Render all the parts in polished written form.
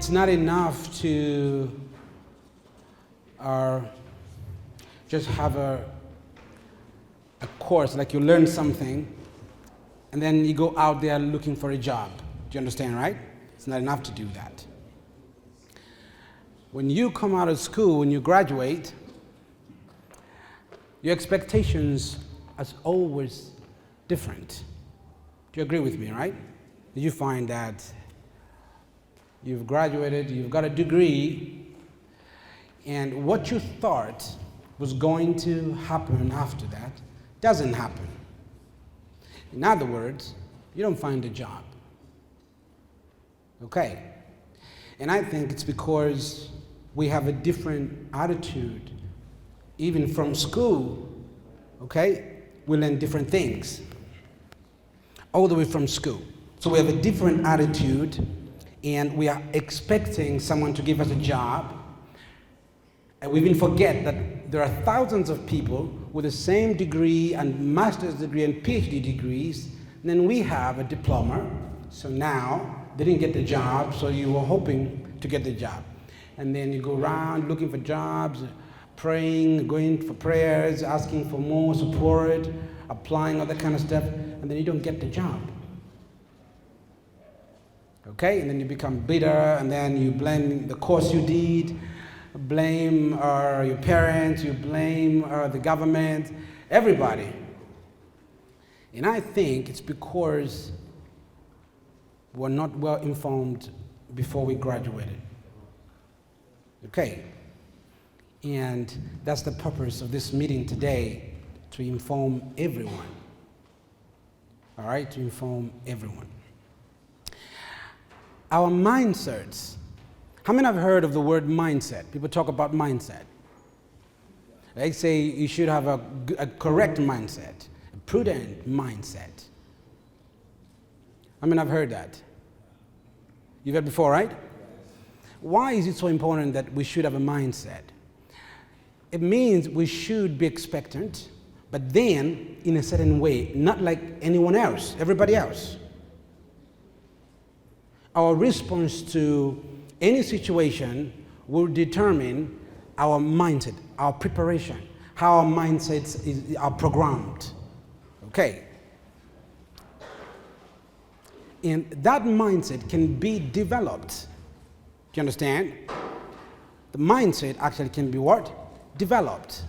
it's not enough to just have a course, like you learn something, and then you go out there looking for a job. Do you understand, right? It's not enough to do that. When you come out of school, when you graduate, your expectations are always different. Do you agree with me, right? You find that you've graduated, you've got a degree, and what you thought was going to happen after that doesn't happen. In other words, you don't find a job. Okay. And I think it's because we have a different attitude. Even from school, okay, we learn different things. All the way from school. So we have a different attitude, and we are expecting someone to give us a job. And we even forget that there are thousands of people with the same degree and master's degree and PhD degrees, and then we have a diploma. So now they didn't get the job, so you were hoping to get the job. And then you go around looking for jobs, praying, going for prayers, asking for more support, applying, all that kind of stuff, and then you don't get the job. Okay, and then you become bitter, and then you blame the course you did, blame your parents, you blame the government, everybody. And I think it's because we're not well informed before we graduated. Okay, and that's the purpose of this meeting today, to inform everyone. All right, to inform everyone. Our mindsets. How many have heard of the word mindset? People talk about mindset. They say you should have a correct mindset, a prudent mindset. How many have heard that? You've heard before, right? Why is it so important that we should have a mindset? It means we should be expectant, but then in a certain way, not like anyone else, everybody else. Our response to any situation will determine our mindset, our preparation, how our mindsets are programmed. Okay. And that mindset can be developed. Do you understand? The mindset actually can be what? Developed.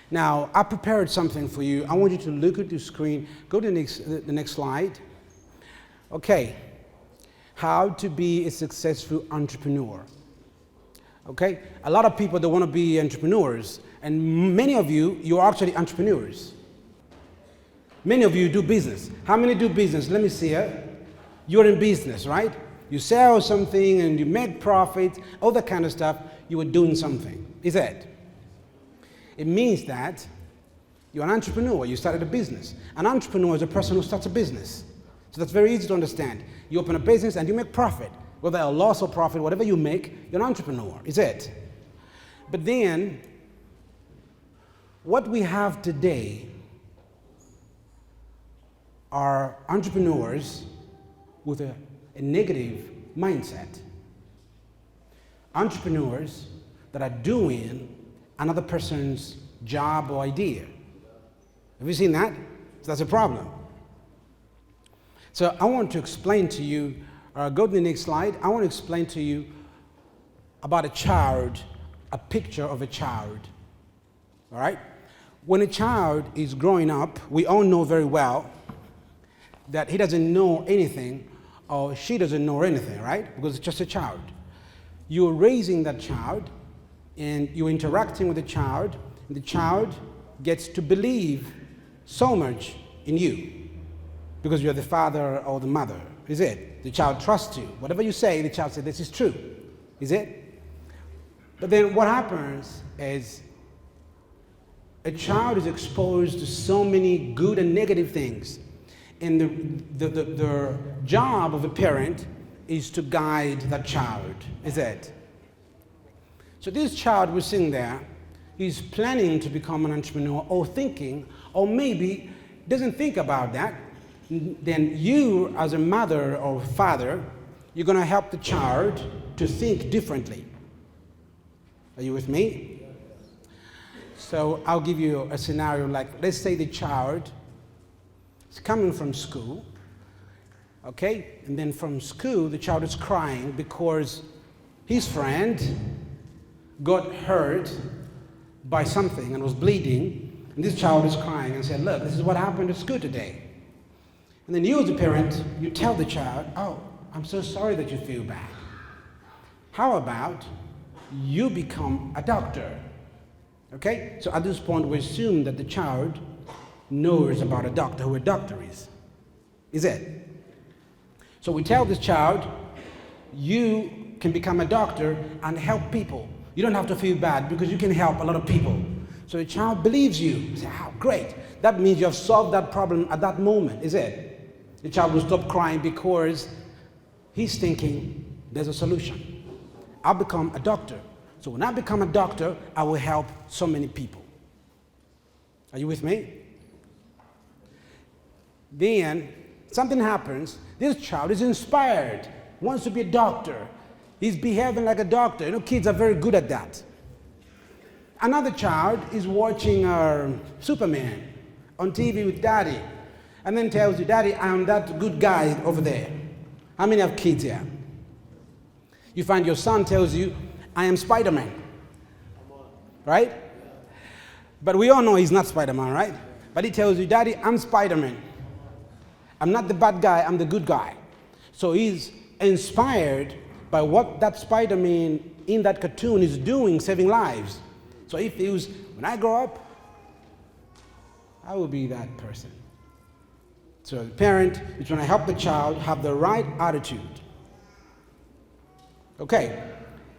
Now, I prepared something for you. I want you to look at the screen. Go to the next slide. Okay. How to be a successful entrepreneur. Okay? A lot of people, they want to be entrepreneurs. And many of you, you're actually entrepreneurs. Many of you do business. How many do business? Let me see it. You're in business, right? You sell something and you make profit, all that kind of stuff. You are doing something. Is it? It means that you're an entrepreneur. You started a business. An entrepreneur is a person who starts a business. So that's very easy to understand. You open a business and you make profit. Whether a loss or profit, whatever you make, you're an entrepreneur. Is it? But then, what we have today are entrepreneurs with a negative mindset. Entrepreneurs that are doing another person's job or idea. Have you seen that? So that's a problem. So I want to explain to you, go to the next slide. I want to explain to you about a child, a picture of a child. All right? When a child is growing up, we all know very well that he doesn't know anything or she doesn't know anything, right? Because it's just a child. You're raising that child and you're interacting with the child, and the child gets to believe so much in you because you're the father or the mother. Is it? The child trusts you. Whatever you say, the child says, this is true. Is it? But then what happens is a child is exposed to so many good and negative things. And the job of a parent is to guide that child. Is it? So this child we're seeing there is planning to become an entrepreneur or thinking, or maybe doesn't think about that. Then you, as a mother or father, you're going to help the child to think differently. Are you with me? So I'll give you a scenario like, let's say the child is coming from school, okay? And then from school, the child is crying because his friend got hurt by something and was bleeding. And this child is crying and said, look, this is what happened at school today. And then you as a parent, you tell the child, oh, I'm so sorry that you feel bad. How about you become a doctor? Okay? So at this point, we assume that the child knows about a doctor, who a doctor is. Is it? So we tell this child, you can become a doctor and help people. You don't have to feel bad because you can help a lot of people. So the child believes you. You say, oh, great. That means you have solved that problem at that moment, is it? The child will stop crying because he's thinking there's a solution. I'll become a doctor. So when I become a doctor, I will help so many people. Are you with me? Then something happens. This child is inspired, wants to be a doctor. He's behaving like a doctor. You know, kids are very good at that. Another child is watching Superman on TV with daddy, and then tells you, Daddy, I'm that good guy over there. How many have kids here? You find your son tells you, I am Spider-Man. Right? But we all know he's not Spider-Man, right? But he tells you, Daddy, I'm Spider-Man. I'm not the bad guy, I'm the good guy. So he's inspired by what that Spider-Man in that cartoon is doing, saving lives. So he feels, when I grow up, I will be that person. So the parent is trying to help the child have the right attitude. Okay,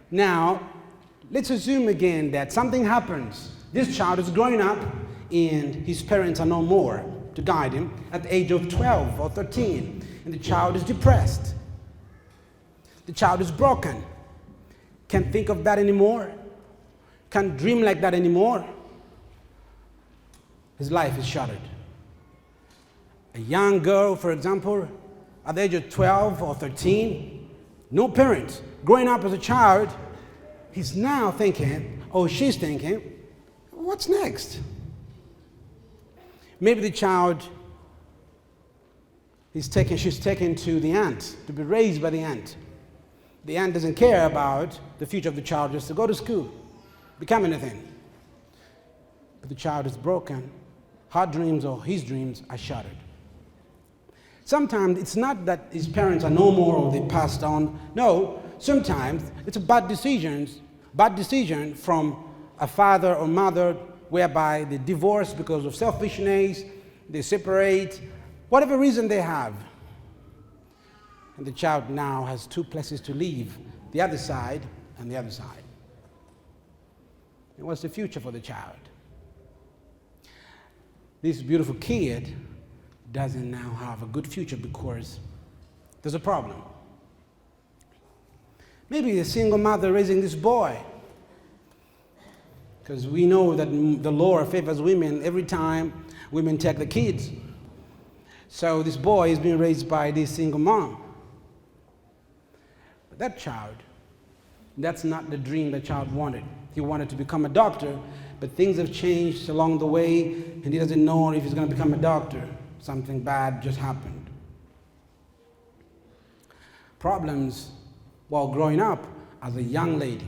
now let's assume again that something happens. This child is growing up and his parents are no more to guide him at the age of 12 or 13. And the child is depressed. The child is broken. Can't think of that anymore. Can't dream like that anymore. His life is shattered. A young girl, for example, at the age of 12 or 13, no parents, growing up as a child, he's now thinking, or she's thinking, what's next? Maybe the child, she's taken to the aunt, to be raised by the aunt. The aunt doesn't care about the future of the child, just to go to school, become anything. But the child is broken. Her dreams or his dreams are shattered. Sometimes it's not that his parents are no more or they passed on. No, sometimes it's a bad decision from a father or mother whereby they divorce because of selfishness, they separate, whatever reason they have. And the child now has two places to live, the other side and the other side. And what's the future for the child? This beautiful kid doesn't now have a good future because there's a problem. Maybe a single mother raising this boy, because we know that the Lord favors women every time women take the kids. So this boy is being raised by this single mom. But that child, that's not the dream the child wanted. He wanted to become a doctor, but things have changed along the way, and he doesn't know if he's going to become a doctor. Something bad just happened. Problems while growing up as a young lady.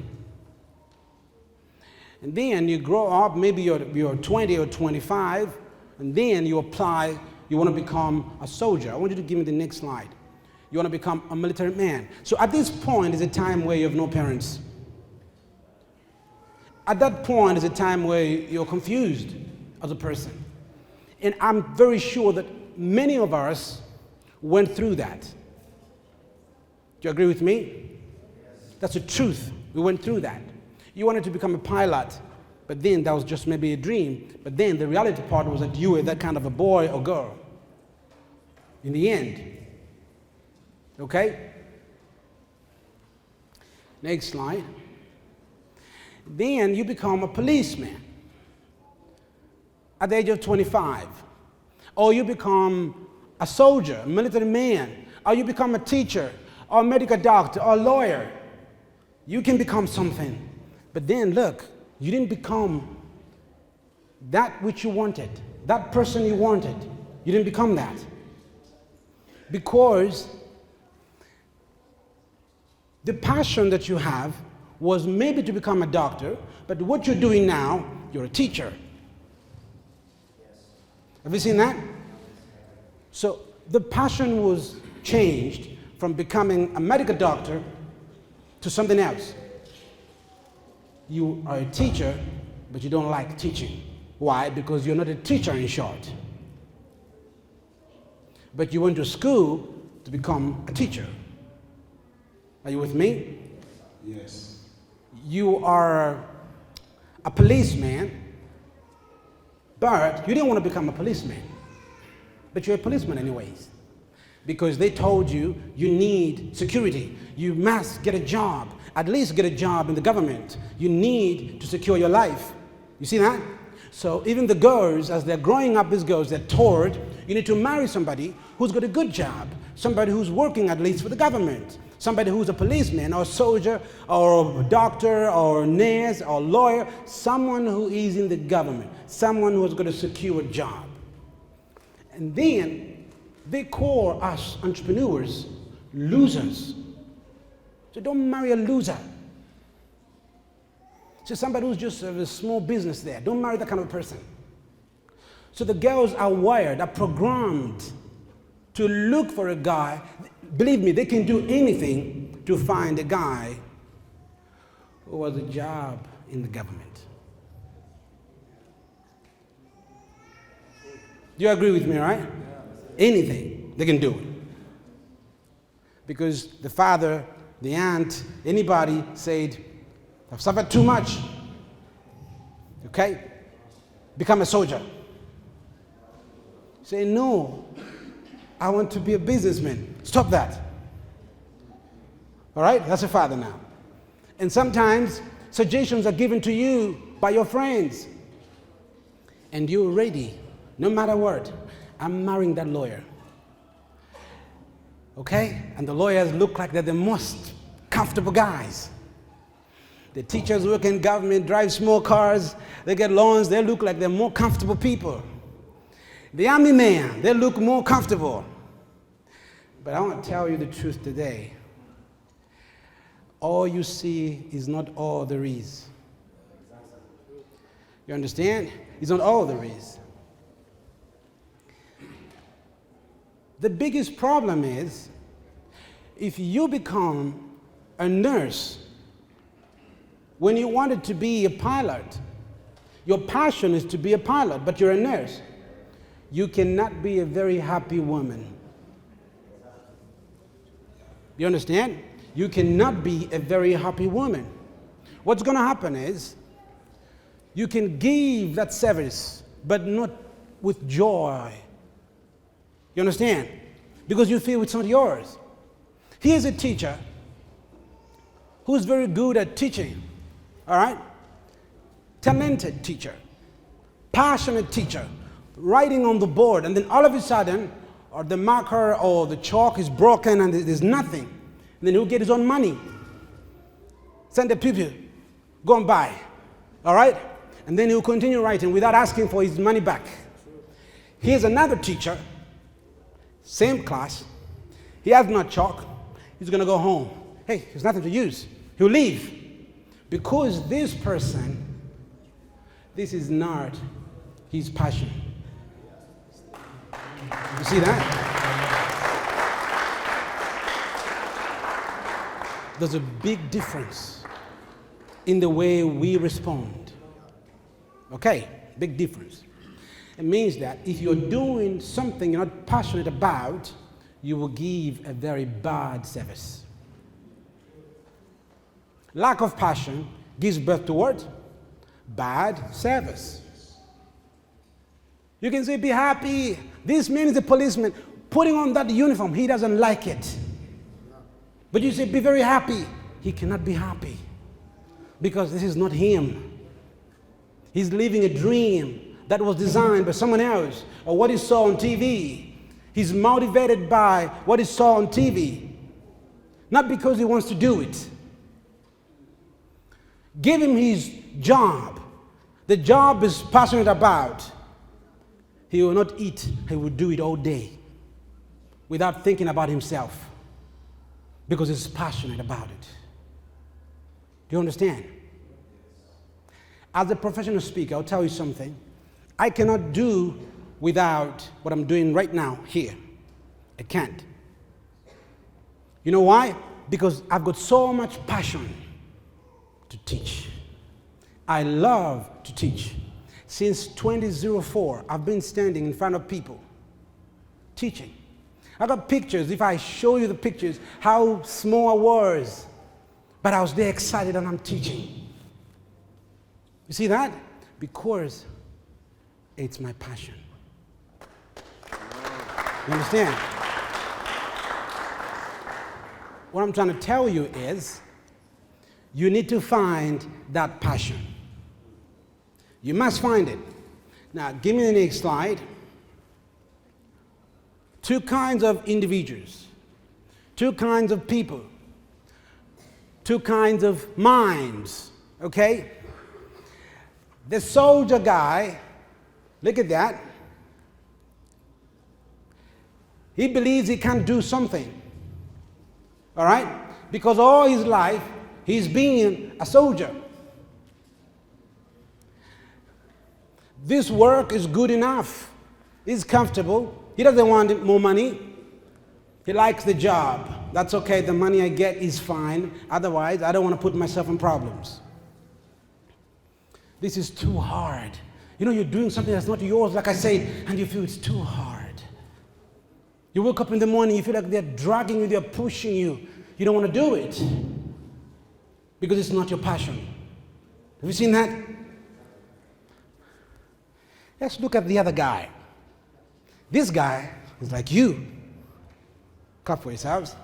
And then you grow up, maybe you're 20 or 25, and then you apply, you want to become a soldier. I want you to give me the next slide. You want to become a military man. So at this point is a time where you have no parents. At that point is a time where you're confused as a person. And I'm very sure that many of us went through that. Do you agree with me? That's the truth. We went through that. You wanted to become a pilot, but then that was just maybe a dream. But then the reality part was that you were that kind of a boy or girl in the end. Okay? Next slide. Then you become a policeman at the age of 25. Or you become a soldier, a military man. Or you become a teacher. or a medical doctor, or a lawyer. You can become something. But then look, you didn't become that which you wanted, that person you wanted. You didn't become that. Because the passion that you have was maybe to become a doctor, but what you're doing now, you're a teacher. Have you seen that? So the passion was changed from becoming a medical doctor to something else. You are a teacher, but you don't like teaching. Why? Because you're not a teacher, in short. But you went to school to become a teacher. Are you with me? Yes. You are a policeman, but you didn't want to become a policeman. But you're a policeman anyways. Because they told you you need security. You must get a job. At least get a job in the government. You need to secure your life. You see that? So even the girls, as they're growing up, these girls, they're told, you need to marry somebody who's got a good job. Somebody who's working at least for the government. Somebody who's a policeman or a soldier or a doctor or a nurse or a lawyer. Someone who is in the government. Someone who's got a secure job. And then they call us entrepreneurs losers. So don't marry a loser. So somebody who's just a small business there. Don't marry that kind of person. So the girls are wired, are programmed to look for a guy. Believe me, they can do anything to find a guy who has a job in the government. Do you agree with me, right? Anything, they can do it. Because the father, the aunt, anybody said, I've suffered too much. Okay? Become a soldier. Say, no, I want to be a businessman. Stop that. All right? That's a father now. And sometimes suggestions are given to you by your friends. And you're ready, no matter what. I'm marrying that lawyer. Okay? And the lawyers look like they're the most comfortable guys. The teachers work in government, drive small cars, they get loans, they look like they're more comfortable people. The army man, they look more comfortable. But I want to tell you the truth today. All you see is not all there is. You understand? It's not all there is. The biggest problem is if you become a nurse when you wanted to be a pilot, your passion is to be a pilot, but you're a nurse. You cannot be a very happy woman. You understand? You cannot be a very happy woman. What's going to happen is you can give that service, but not with joy. You understand? Because you feel it's not yours. Here's a teacher who's very good at teaching. All right? Talented teacher. Passionate teacher. Writing on the board, and then all of a sudden, or the marker or the chalk is broken and there's nothing. And then he'll get his own money. Send the people, go and buy. All right? And then he'll continue writing without asking for his money back. Here's another teacher, same class. He has no chalk. He's going to go home. Hey, there's nothing to use. He'll leave. Because this person, this is not his passion. You see that? There's a big difference in the way we respond. Okay, big difference. It means that if you're doing something you're not passionate about, you will give a very bad service. Lack of passion gives birth to what? Bad service. You can say, be happy. This man is a policeman. Putting on that uniform, he doesn't like it. But you say, be very happy. He cannot be happy because this is not him. He's living a dream that was designed by someone else or what he saw on TV. He's motivated by what he saw on TV. not because he wants to do it. Give him his job. The job he's passionate about. He will not eat. He will do it all day without thinking about himself because he's passionate about it. Do you understand? As a professional speaker, I'll tell you something. I cannot do without what I'm doing right now here. I can't. You know why? Because I've got so much passion to teach. I love to teach. Since 2004, I've been standing in front of people, teaching. I got pictures. If I show you the pictures, how small I was, but I was there excited and I'm teaching. You see that? Because it's my passion. You understand? What I'm trying to tell you is, you need to find that passion. You must find it. Now, give me the next slide. Two kinds of individuals, two kinds of people, two kinds of minds, okay? The soldier guy, look at that. He believes he can do something, all right? Because all his life, he's been a soldier. This work is good enough. He's comfortable. He doesn't want more money. He likes the job. That's okay. The money I get is fine. Otherwise, I don't want to put myself in problems. This is too hard. You know, you're doing something that's not yours, like I said, and you feel it's too hard. You wake up in the morning, you feel like they're dragging you, they're pushing you. You don't want to do it because it's not your passion. Have you seen that? Let's look at the other guy. This guy is like you. Clap for yourselves.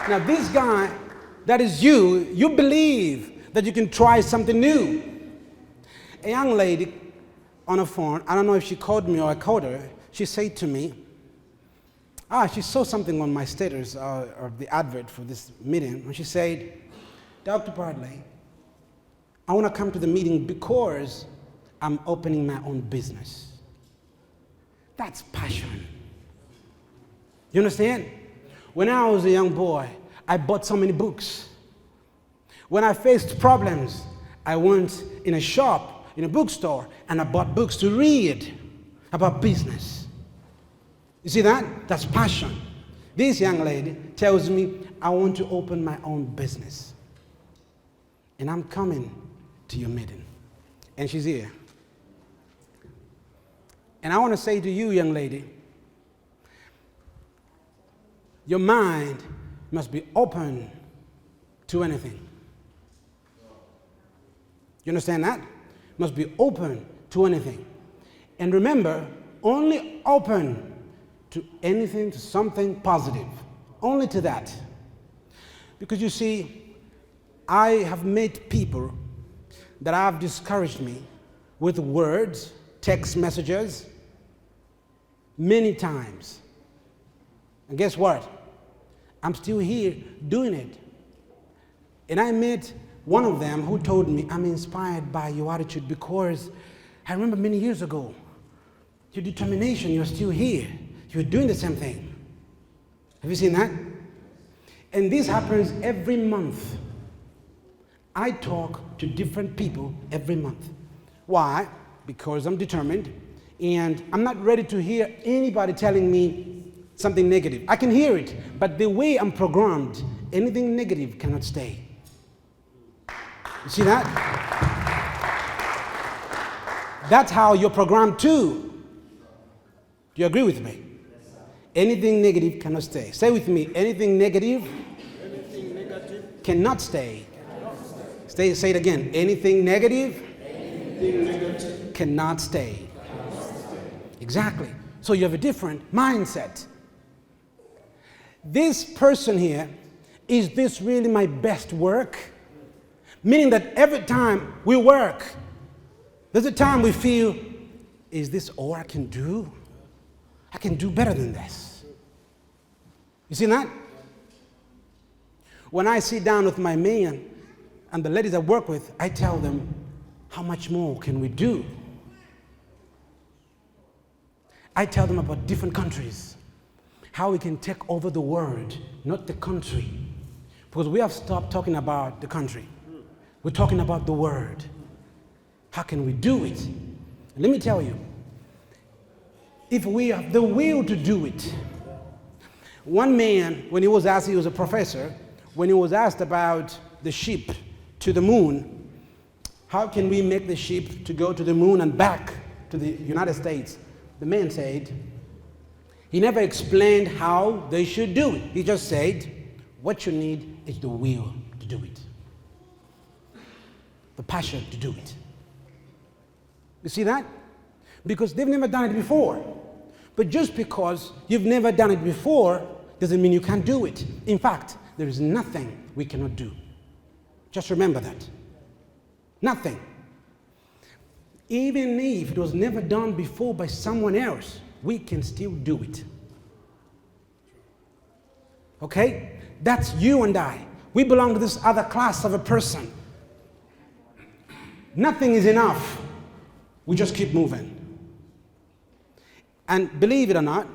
Now this guy, that is you, you believe that you can try something new. A young lady on a phone, I don't know if she called me or I called her, she said to me, she saw something on my status of the advert for this meeting, and she said, Dr. Bradley, I want to come to the meeting because I'm opening my own business. That's passion. You understand? When I was a young boy, I bought so many books. When I faced problems, I went in a shop, in a bookstore, and I bought books to read about business. You see that? That's passion. This young lady tells me, I want to open my own business. And I'm coming to your meeting. And she's here. And I want to say to you, young lady, your mind must be open to anything. You understand that? Must be open to anything. And remember, only open to anything, to something positive. Only to that. Because you see, I have met people that have discouraged me with words, text messages, many times. And guess what? I'm still here doing it. And I met one of them who told me, I'm inspired by your attitude because I remember many years ago, your determination, you're still here. You're doing the same thing. Have you seen that? And this happens every month. I talk to different people every month. Why? Because I'm determined and I'm not ready to hear anybody telling me something negative. I can hear it, but the way I'm programmed, anything negative cannot stay. You see that? That's how you're programmed too. Do you agree with me? Anything negative cannot stay. Say with me, anything negative cannot stay. Say it again. Anything negative cannot stay. Exactly. So you have a different mindset. This person here, is this really my best work? Meaning that every time we work, there's a time we feel, is this all I can do? I can do better than this. You see that? When I sit down with my men and the ladies I work with, I tell them, how much more can we do? I tell them about different countries, how we can take over the world, not the country. Because we have stopped talking about the country. We're talking about the world. How can we do it? And let me tell you, if we have the will to do it. One man, when he was asked, he was a professor, when he was asked about the ship to the moon, how can we make the ship to go to the moon and back to the United States? The man said, he never explained how they should do it. He just said, what you need is the will to do it. The passion to do it. You see that? Because they've never done it before. But just because you've never done it before doesn't mean you can't do it. In fact, there is nothing we cannot do. Just remember that. Nothing. Even if it was never done before by someone else, we can still do it. Okay? That's you and I. We belong to this other class of a person. Nothing is enough. We just keep moving. And believe it or not,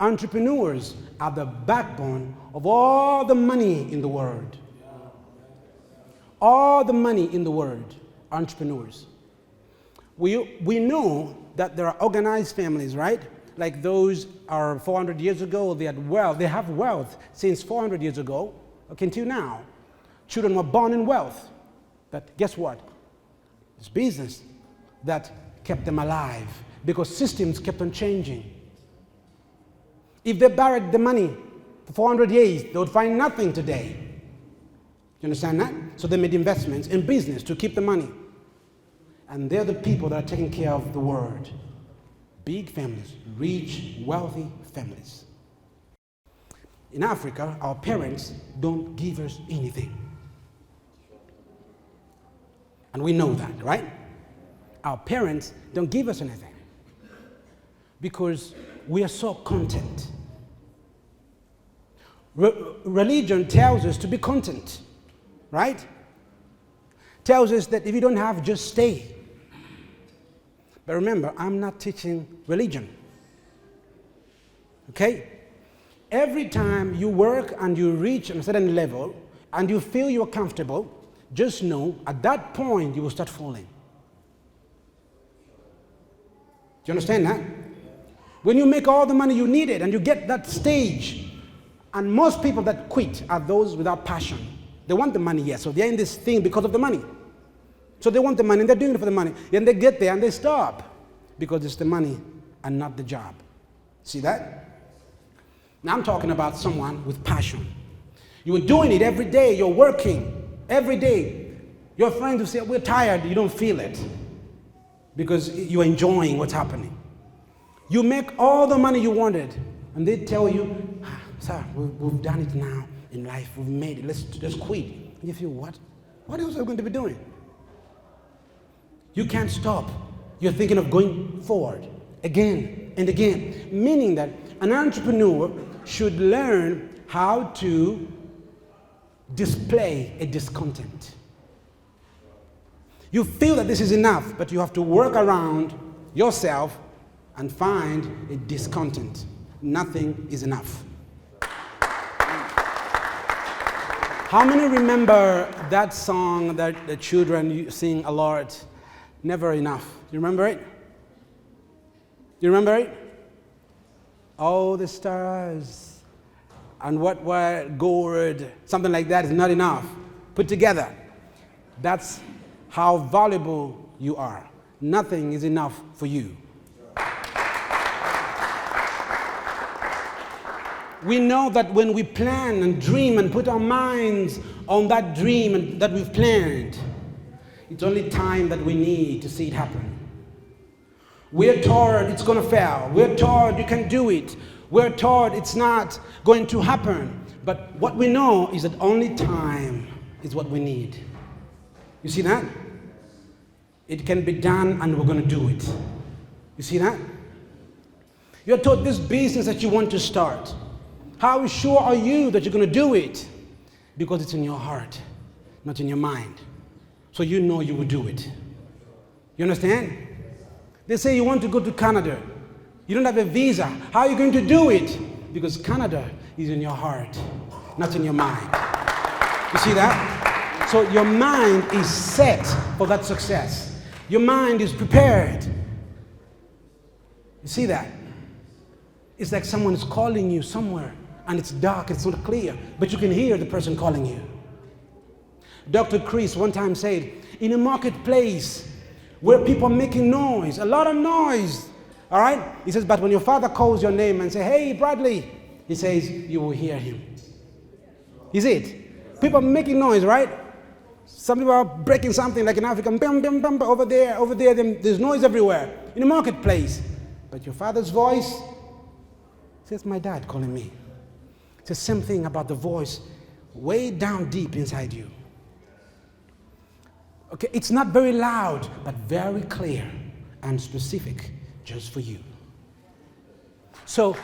entrepreneurs are the backbone of all the money in the world. All the money in the world, entrepreneurs. We know that there are organized families, right? Like those are 400 years ago, they had wealth. They have wealth since 400 years ago, okay, until now. Children were born in wealth. But guess what? It's business that kept them alive because systems kept on changing. If they buried the money for 400 years, they would find nothing today. You understand that? So they made investments in business to keep the money. And they're the people that are taking care of the world. Big families, rich, wealthy families. In Africa, our parents don't give us anything. And we know that, right? Our parents don't give us anything because we are so content. Religion tells us to be content, right? Tells us that if you don't have, just stay. But remember, I'm not teaching religion. Okay? Every time you work and you reach a certain level and you feel you're comfortable, just know at that point you will start falling. Do you understand that? When you make all the money you needed and you get that stage, and most people that quit are those without passion. They want the money, yes, so they're in this thing because of the money. So they want the money and they're doing it for the money. Then they get there and they stop because it's the money and not the job. See that? Now I'm talking about someone with passion. You are doing it every day, you're working every day. Your friends will say, we're tired, you don't feel it because you're enjoying what's happening. You make all the money you wanted and they tell you, sir, we've done it now in life, we've made it, let's just quit. And you feel, what? What else are we going to be doing? You can't stop. You're thinking of going forward again and again, meaning that an entrepreneur should learn how to display a discontent. You feel that this is enough, but you have to work around yourself and find a discontent. Nothing is enough. How many remember that song that the children sing a lot? Never enough. Do you remember it? Do you remember it? All the stars and what were gold, something like that is not enough. Put together. That's how valuable you are. Nothing is enough for you. We know that when we plan and dream and put our minds on that dream and that we've planned, it's only time that we need to see it happen. We're told it's going to fail. We're told you can do it. We're told it's not going to happen. But what we know is that only time is what we need. You see that? It can be done and we're going to do it. You see that? You're told this business that you want to start. How sure are you that you're going to do it? Because it's in your heart, not in your mind. So you know you will do it. You understand? They say you want to go to Canada. You don't have a visa. How are you going to do it? Because Canada is in your heart, not in your mind. You see that? So your mind is set for that success. Your mind is prepared. You see that? It's like someone is calling you somewhere, and it's dark, it's not clear, but you can hear the person calling you. Dr. Chris one time said, in a marketplace where people are making noise, a lot of noise, all right? He says, but when your father calls your name and say, hey, Bradley, he says, you will hear him. Is it? People are making noise, right? Some people are breaking something like in Africa, bam, bam, bam, over there, there's noise everywhere in the marketplace. But your father's voice says, my dad calling me. It's the same thing about the voice way down deep inside you. Okay, it's not very loud, but very clear and specific just for you. So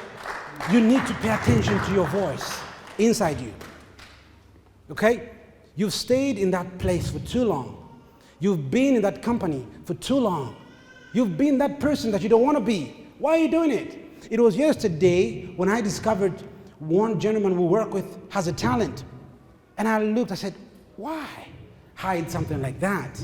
you need to pay attention to your voice inside you. Okay? You've stayed in that place for too long. You've been in that company for too long. You've been that person that you don't want to be. Why are you doing it? It was yesterday when I discovered one gentleman we work with has a talent. And I looked, I said, why hide something like that?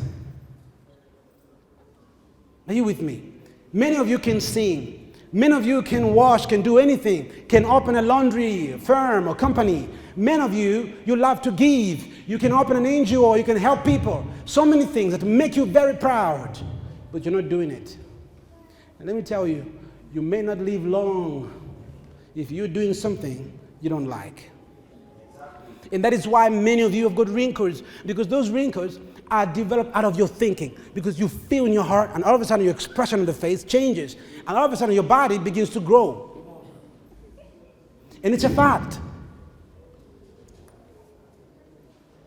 Are you with me? Many of you can sing. Many of you can wash, can do anything, can open a laundry firm or company. Many of you, you love to give. You can open an NGO or you can help people. So many things that make you very proud, but you're not doing it. And let me tell you, you may not live long if you're doing something you don't like. And that is why many of you have got wrinkles, because those wrinkles are developed out of your thinking, because you feel in your heart, and all of a sudden your expression on the face changes, and all of a sudden your body begins to grow. And it's a fact.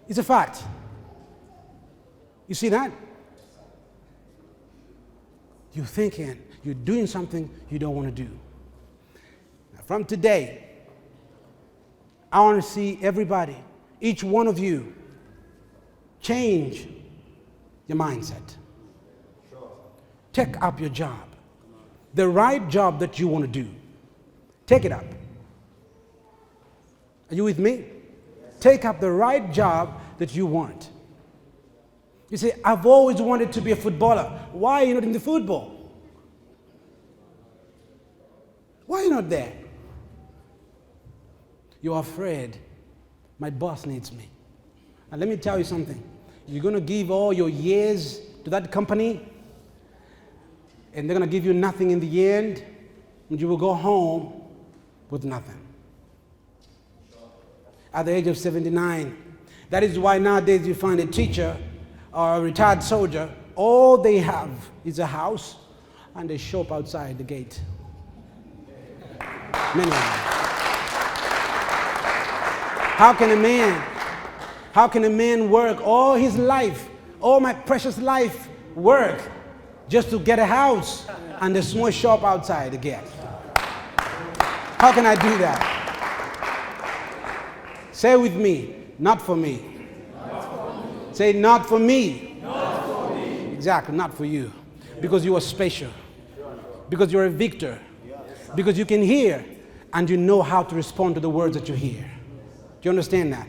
It's a fact. You see that? You're thinking, you're doing something you don't want to do. Now, from today, I want to see everybody, each one of you, change your mindset. Take up your job. The right job that you want to do. Take it up. Are you with me? Take up the right job that you want. You say, I've always wanted to be a footballer. Why are you not in the football? Why are you not there? You're afraid. My boss needs me. And let me tell you something. You're going to give all your years to that company, and they're going to give you nothing in the end, and you will go home with nothing. At the age of 79. That is why nowadays you find a teacher or a retired soldier, all they have is a house and a shop outside the gate. Many of them. How can a man work all his life, all my precious life work just to get a house and a small shop outside the gate? How can I do that? Say with me, not for me. Not for me. Say, not for me. Not for me. Exactly, not for you. Because you are special. Because you're a victor. Because you can hear and you know how to respond to the words that you hear. Do you understand that?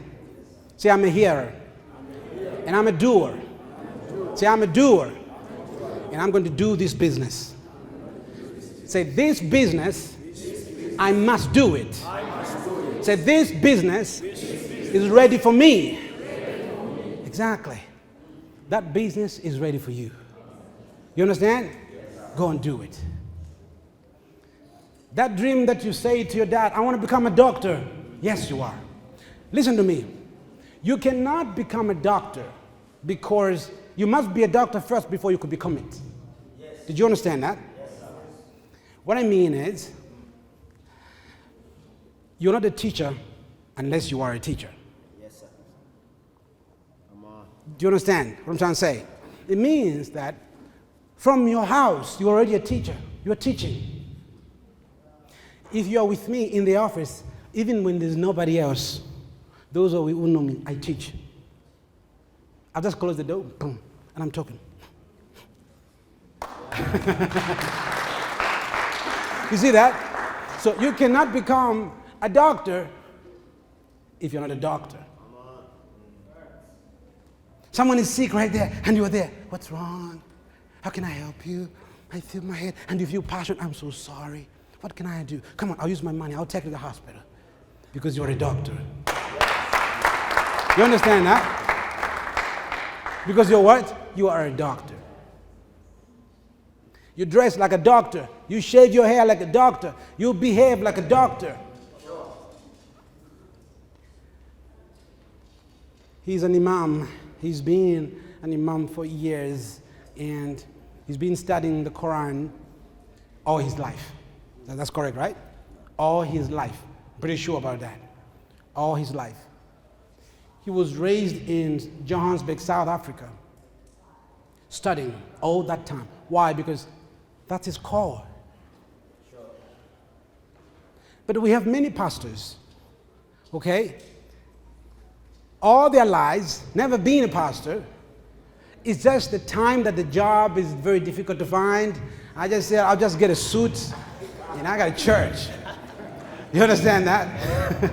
Say, I'm a hearer. And I'm a doer. Say, I'm a doer. And I'm going to do this business. Say, this business, I must do it. Say, this business is ready for me. Exactly. That business is ready for you. You understand? Go and do it. That dream that you say to your dad, I want to become a doctor. Yes, you are. Listen to me. You cannot become a doctor because you must be a doctor first before you could become it. Yes. Did you understand that? Yes, sir. What I mean is, you're not a teacher unless you are a teacher. Yes, sir. Come on. Do you understand what I'm trying to say? It means that from your house, you're already a teacher. You're teaching. If you are with me in the office, Even when there's nobody else, those who know me, I teach. I just close the door, boom, and I'm talking. You see that? So you cannot become a doctor if you're not a doctor. Someone is sick right there, and you're there. What's wrong? How can I help you? I feel my head, and you feel passion. I'm so sorry. What can I do? Come on, I'll use my money. I'll take you to the hospital because you're a doctor. You understand that? Because you're what? You are a doctor. You dress like a doctor. You shave your hair like a doctor. You behave like a doctor. He's an imam. He's been an imam for years, and he's been studying the Quran all his life. That's correct, right? All his life. Pretty sure about that. All his life. He was raised in Johannesburg, South Africa, studying all that time. Why? Because that's his call. But we have many pastors, okay? All their lives, never been a pastor. It's just the time that the job is very difficult to find. I just said, I'll just get a suit, and I got a church. You understand that?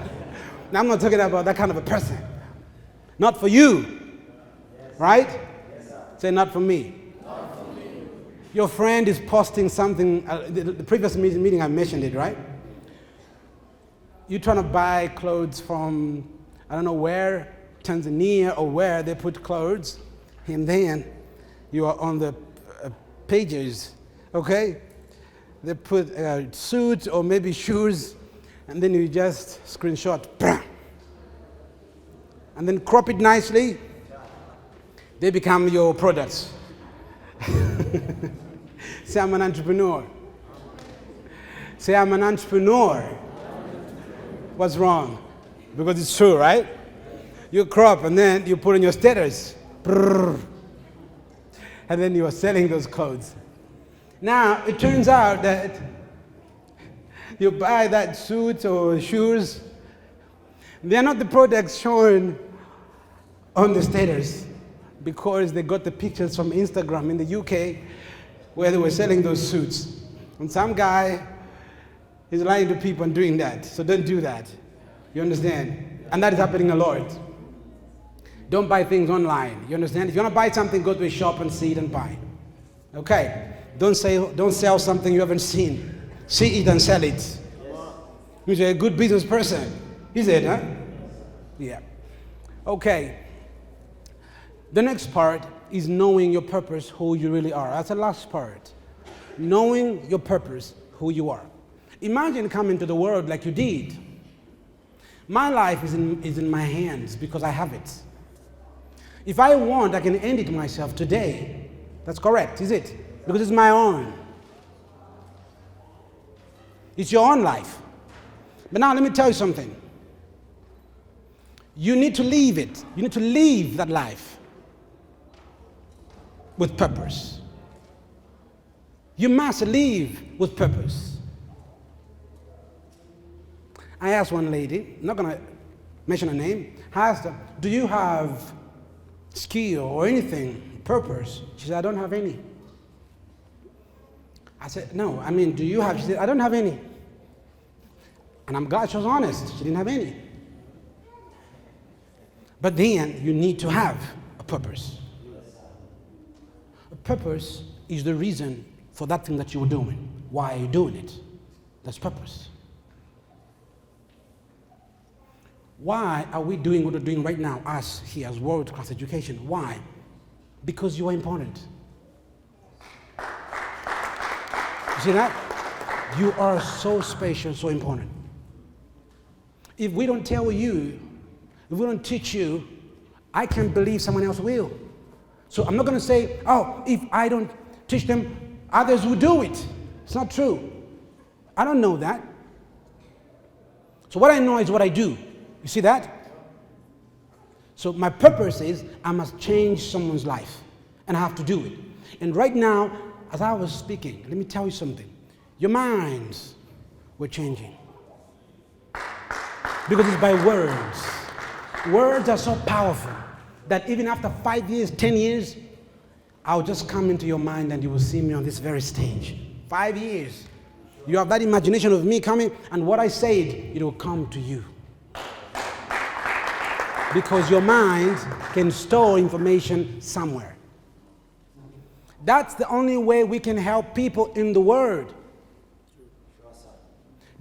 Now, I'm not talking about that kind of a person. Not for you, right? Say, not for me. Your friend is posting something, the previous meeting I mentioned it, right? You're trying to buy clothes from, I don't know where, Tanzania or where they put clothes, and then you are on the pages, okay? They put suits or maybe shoes, and then you just screenshot, and then crop it nicely. They become your products. Say, I'm an entrepreneur. Say, I'm an entrepreneur. What's wrong? Because it's true, right? You crop and then you put in your status. And then you are selling those clothes. Now, it turns out that you buy that suit or shoes. They are not the products shown on the status because they got the pictures from Instagram in the UK where they were selling those suits. And some guy is lying to people and doing that. So don't do that. You understand? And that is happening a lot. Don't buy things online. You understand? If you want to buy something, go to a shop and see it and buy it. Okay? Don't sell something you haven't seen. See it and sell it. You're a good business person. Is it, huh? Yeah. Okay. The next part is knowing your purpose, who you really are. That's the last part. Knowing your purpose, who you are. Imagine coming to the world like you did. My life is in my hands because I have it. If I want, I can end it myself today. That's correct, is it? Because it's my own. It's your own life. But now let me tell you something. You need to live it. You need to live that life with purpose. You must live with purpose. I asked one lady, I'm not going to mention her name, I asked her, do you have skill or anything, purpose? She said, I don't have any. I said, no, I mean, do you have? She said, I don't have any. And I'm glad she was honest. She didn't have any. But then you need to have a purpose. A purpose is the reason for that thing that you're doing. Why are you doing it? That's purpose. Why are we doing what we're doing right now, us here as world-class education? Why? Because you are important. You see that? You are so special, so important. If we don't tell you, if we don't teach you, I can't believe someone else will. So I'm not going to say, oh, if I don't teach them, others will do it. It's not true. I don't know that. So what I know is what I do. You see that? So my purpose is I must change someone's life, and I have to do it. And right now, as I was speaking, let me tell you something. Your minds were changing. Because it's by words. Words are so powerful that even after 5 years, 10 years, I'll just come into your mind and you will see me on this very stage. 5 years. You have that imagination of me coming, and what I said, it will come to you. Because your mind can store information somewhere. That's the only way we can help people in the Word.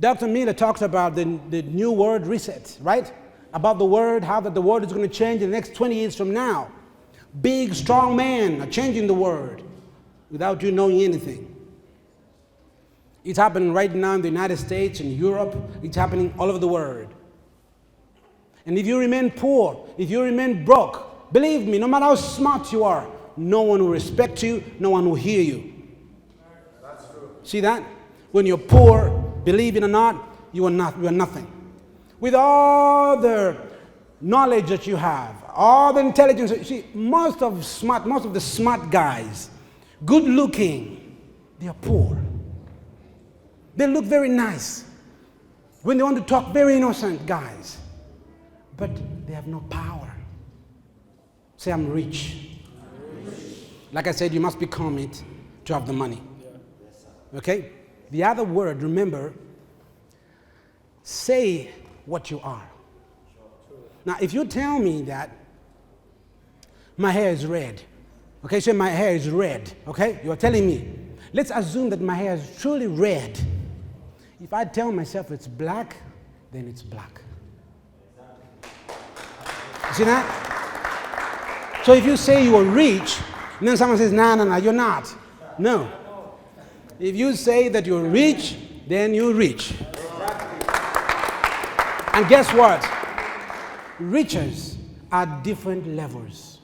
Dr. Miller talks about the new word reset, right? About the Word, how that the Word is going to change in the next 20 years from now. Big, strong men are changing the Word without you knowing anything. It's happening right now in the United States, in Europe. It's happening all over the world. And if you remain poor, if you remain broke, believe me, no matter how smart you are, no one will respect you, no one will hear you. That's true. See that? When you're poor, believe it or not, you are nothing. With all the knowledge that you have, all the intelligence, you see, most of the smart guys, good looking, they are poor. They look very nice. When they want to talk, very innocent guys. But they have no power. Say, I'm rich. Like I said, you must become it to have the money. Okay? The other word, remember, say what you are. Now, if you tell me that my hair is red, okay, say my hair is red, okay? You're telling me. Let's assume that my hair is truly red. If I tell myself it's black, then it's black. You see that? So if you say you are rich, and then someone says, no, you're not. No. If you say that you're rich, then you're rich. And guess what? Riches are different levels.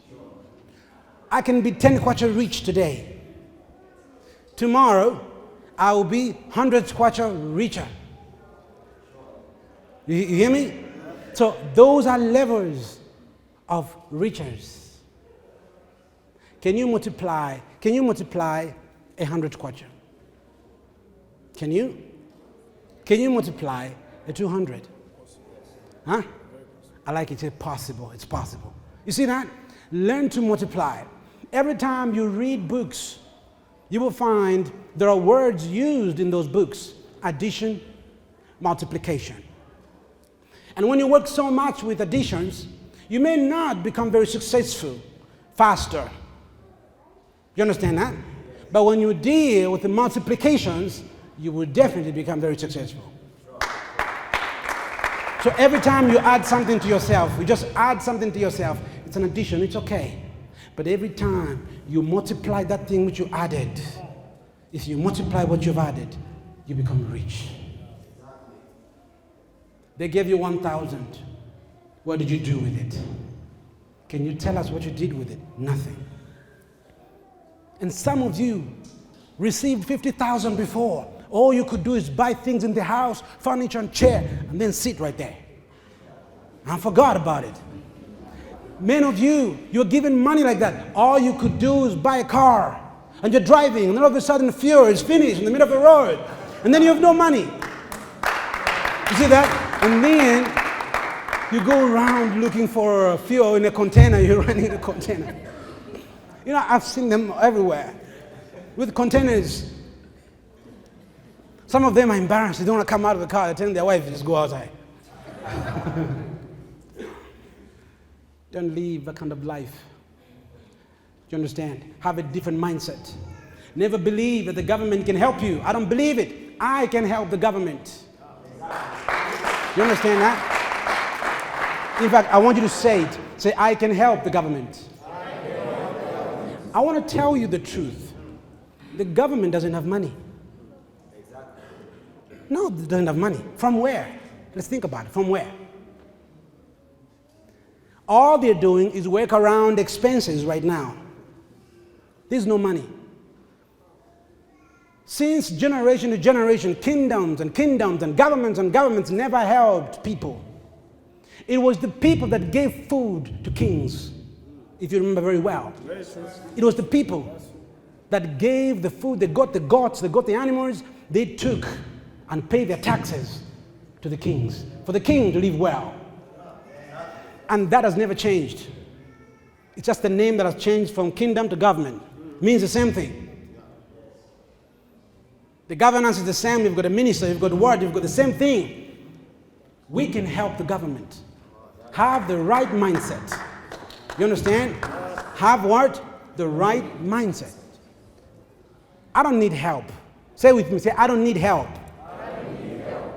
I can be 10 kwacha rich today. Tomorrow, I will be 100 kwacha richer. You hear me? So those are levels of riches. Can you multiply 100 kwacha? Can you? Can you multiply a 200? Huh? I like it. It's possible. It's possible. You see that? Learn to multiply. Every time you read books, you will find there are words used in those books. Addition, multiplication. And when you work so much with additions, you may not become very successful faster. You understand that? But when you deal with the multiplications, you will definitely become very successful. So every time you add something to yourself, you just add something to yourself, it's an addition, it's okay. But every time you multiply that thing which you added, if you multiply what you've added, you become rich. They gave you 1,000. What did you do with it? Can you tell us what you did with it? Nothing. And some of you received 50,000 before. All you could do is buy things in the house, furniture and chair, and then sit right there. And forgot about it. Many of you, you're given money like that. All you could do is buy a car, and you're driving, and then all of a sudden fuel is finished in the middle of the road, and then you have no money. You see that? And then you go around looking for fuel in a container, you're running a container. You know, I've seen them everywhere with containers. Some of them are embarrassed. They don't want to come out of the car. They're telling their wife to just go outside. Don't live that kind of life. Do you understand? Have a different mindset. Never believe that the government can help you. I don't believe it. I can help the government. You understand that? In fact, I want you to say it. Say, I can help the government. I want to tell you the truth. The government doesn't have money. No, it doesn't have money. From where? Let's think about it. From where? All they're doing is work around expenses right now. There's no money. Since generation to generation, kingdoms and governments never helped people. It was the people that gave food to kings, if you remember very well. It was the people that gave the food. They got the goats, they got the animals, they took and paid their taxes to the kings, for the king to live well. And that has never changed. It's just the name that has changed from kingdom to government. It means the same thing. The governance is the same. You've got a minister, you've got a word, you've got the same thing. We can help the government. Have the right mindset. You understand? Have what? The right mindset. I don't need help. Say with me, say, I don't need help.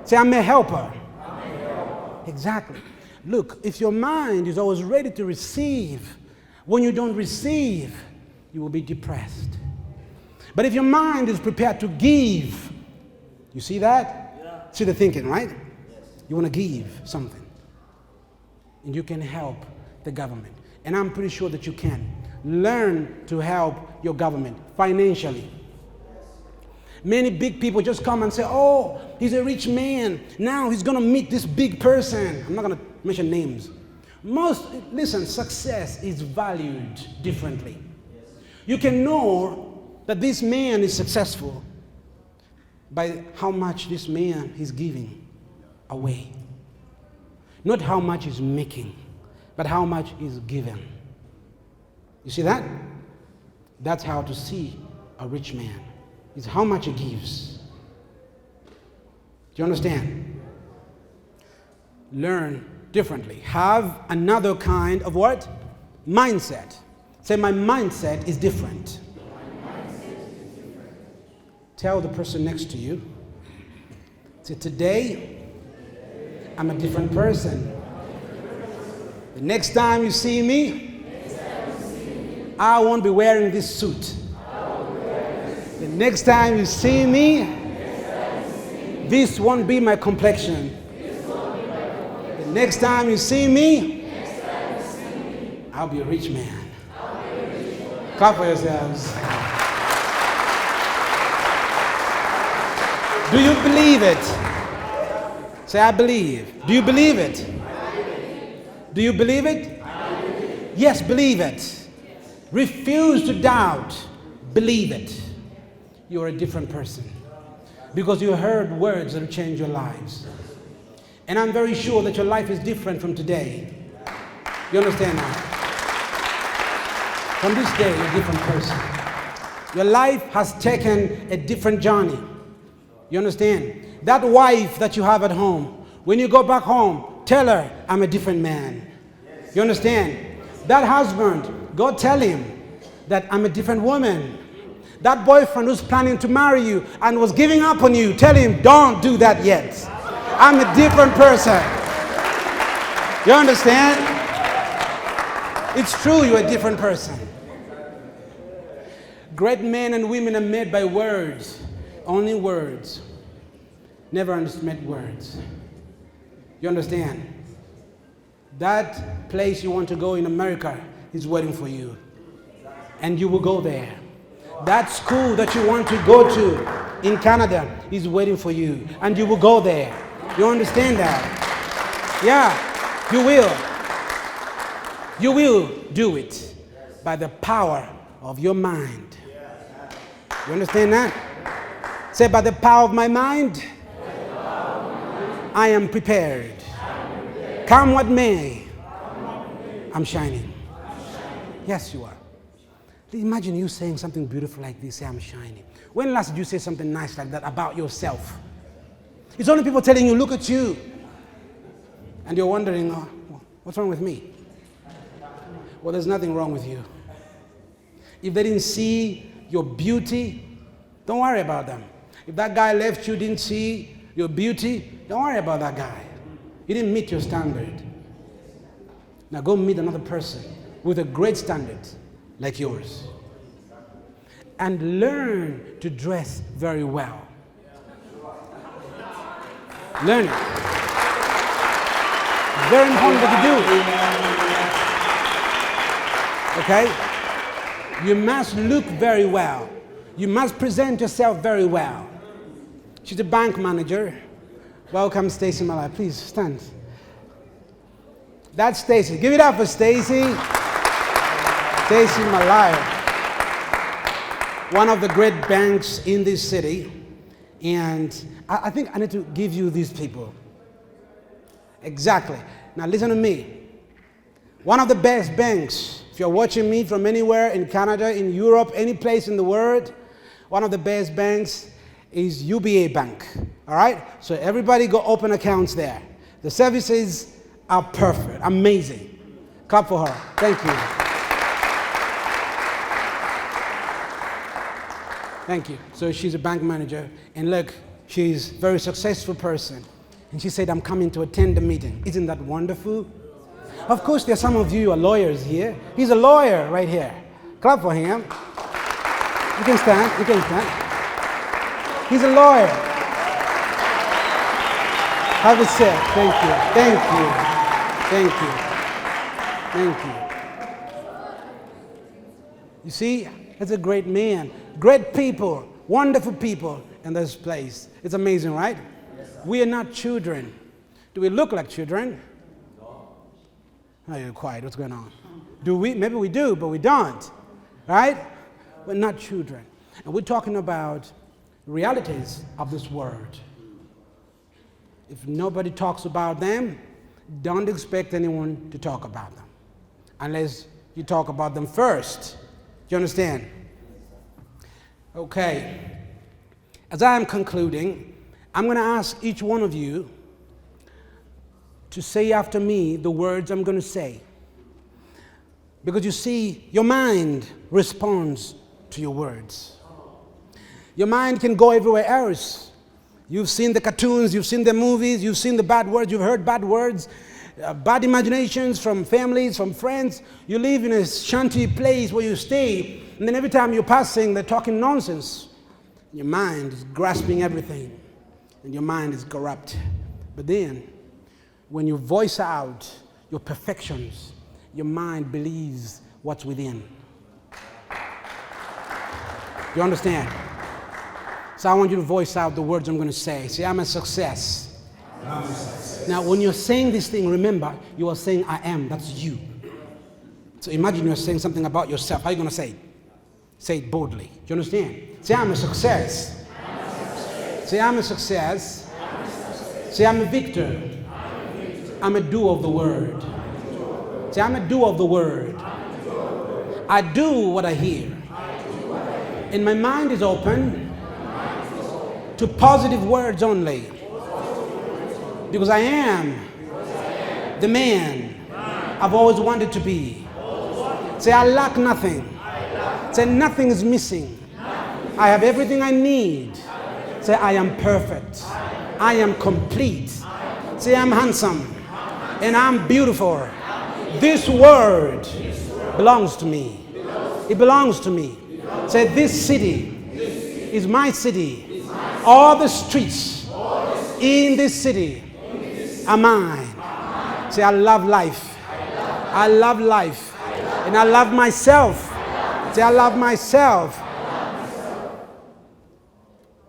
Say, I'm a helper. Exactly. Look, if your mind is always ready to receive, when you don't receive, you will be depressed. But if your mind is prepared to give, you see that? Yeah. See the thinking, right? Yes. You want to give something. And you can help the government. And I'm pretty sure that you can. Learn to help your government financially. Many big people just come and say, oh, he's a rich man. Now he's going to meet this big person. I'm not going to mention names. Listen, success is valued differently. You can know that this man is successful by how much this man is giving away. Not how much he's making, but how much is given. You see that? That's how to see a rich man. It's how much he gives. Do you understand? Learn differently. Have another kind of what? Mindset. Say, my mindset is different. Tell the person next to you. Say, today, I'm a different person. The next time you see me, I won't be wearing this suit. The next time you see me, this won't be my complexion. The next time you see me, I'll be a rich man. Clap for yourselves. Do you believe it? Say, I believe. Do you believe it? Do you believe it? Yes, believe it. Refuse to doubt. Believe it. You're a different person because you heard words that will change your lives. And I'm very sure that your life is different from today. You understand that? From this day, you're a different person. Your life has taken a different journey. You understand? That wife that you have at home, when you go back home, tell her, I'm a different man. You understand? That husband, go tell him that I'm a different woman. That boyfriend who's planning to marry you and was giving up on you, tell him, don't do that yet. I'm a different person. You understand? It's true, you're a different person. Great men and women are made by words, only words. Never underestimate words. You understand? That place you want to go in America is waiting for you. And you will go there. That school that you want to go to in Canada is waiting for you. And you will go there. You understand that? Yeah, you will. You will do it by the power of your mind. You understand that? Say, by the power of my mind, I am prepared. Come what may, I'm shining. Yes, you are. Imagine you saying something beautiful like this, say, I'm shining. When last did you say something nice like that about yourself? It's only people telling you, look at you. And you're wondering, oh, what's wrong with me? Well, there's nothing wrong with you. If they didn't see your beauty, don't worry about them. If that guy left you, didn't see your beauty, don't worry about that guy. He didn't meet your standard. Now go meet another person with a great standard like yours. And learn to dress very well. Learn it. Very important that you do. Okay? You must look very well. You must present yourself very well. She's a bank manager. Welcome, Stacy Malaya. Please stand. That's Stacy. Give it up for Stacy. Stacy Malaya. One of the great banks in this city. And I think I need to give you these people. Exactly. Now listen to me. One of the best banks, if you're watching me from anywhere in Canada, in Europe, any place in the world, one of the best banks is UBA Bank. All right? So everybody go open accounts there. The services are perfect, amazing. Clap for her. Thank you. Thank you. So she's a bank manager, and look, she's a very successful person. And she said, I'm coming to attend the meeting. Isn't that wonderful? Of course, there are some of you who are lawyers here. He's a lawyer right here. Clap for him. You can stand. You can stand. He's a lawyer. Have a seat. Thank you. Thank you. Thank you. Thank you. You see, that's a great man. Great people. Wonderful people in this place. It's amazing, right? Yes, we are not children. Do we look like children? Oh, you're quiet. What's going on? Do we? Maybe we do, but we don't. Right? We're not children. And we're talking about realities of this world. If nobody talks about them, don't expect anyone to talk about them. Unless you talk about them first. Do you understand? Okay. As I am concluding, I'm going to ask each one of you to say after me the words I'm going to say. Because you see, your mind responds to your words. Your mind can go everywhere else. You've seen the cartoons, you've seen the movies, you've seen the bad words, you've heard bad words, bad imaginations from families, from friends. You live in a shanty place where you stay, and then every time you're passing, they're talking nonsense. Your mind is grasping everything, and your mind is corrupt. But then, when you voice out your perfections, your mind believes what's within. You understand? So I want you to voice out the words I'm going to say. Say, I'm a success. I'm a success. Now, when you're saying this thing, remember, you are saying, I am. That's you. So imagine you're saying something about yourself. How are you going to say it? Say it boldly. Do you understand? Say, I'm a success. I'm a success. Say, I'm a success. I'm a success. Say, I'm a victor. I'm a doer of the word. Say, I'm a doer of the word. I do what I hear. And my mind is open to positive words only. Because I am the man I've always wanted to be. Say, I lack nothing. Say, nothing is missing. I have everything I need. Say, I am perfect. I am complete. Say, I'm handsome. And I'm beautiful. This word belongs to me. It belongs to me. Say, this city is my city. All the streets in this city are mine. Say, I love life. I love life. And I love myself. Say, I love myself.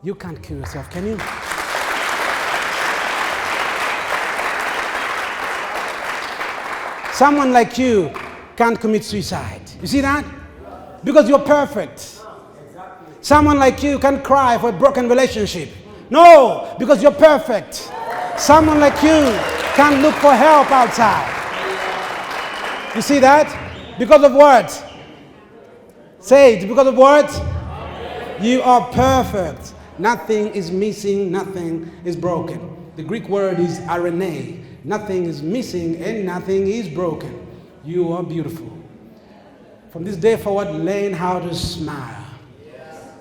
You can't kill yourself, can you? Someone like you can't commit suicide. You see that? Because you're perfect. Someone like you can't cry for a broken relationship. No, because you're perfect. Someone like you can't look for help outside. You see that? Because of what? Say it. Because of what? You are perfect. Nothing is missing. Nothing is broken. The Greek word is arene. Nothing is missing and nothing is broken. You are beautiful. From this day forward, learn how to smile.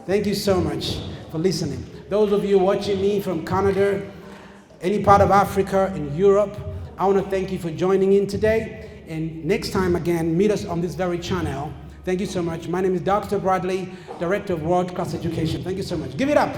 Thank you so much for listening. Those of you watching me from Canada, any part of Africa, in Europe, I want to thank you for joining in today. And next time again, meet us on this very channel. Thank you so much. My name is Dr. Bradley, Director of World Class Education. Thank you so much. Give it up.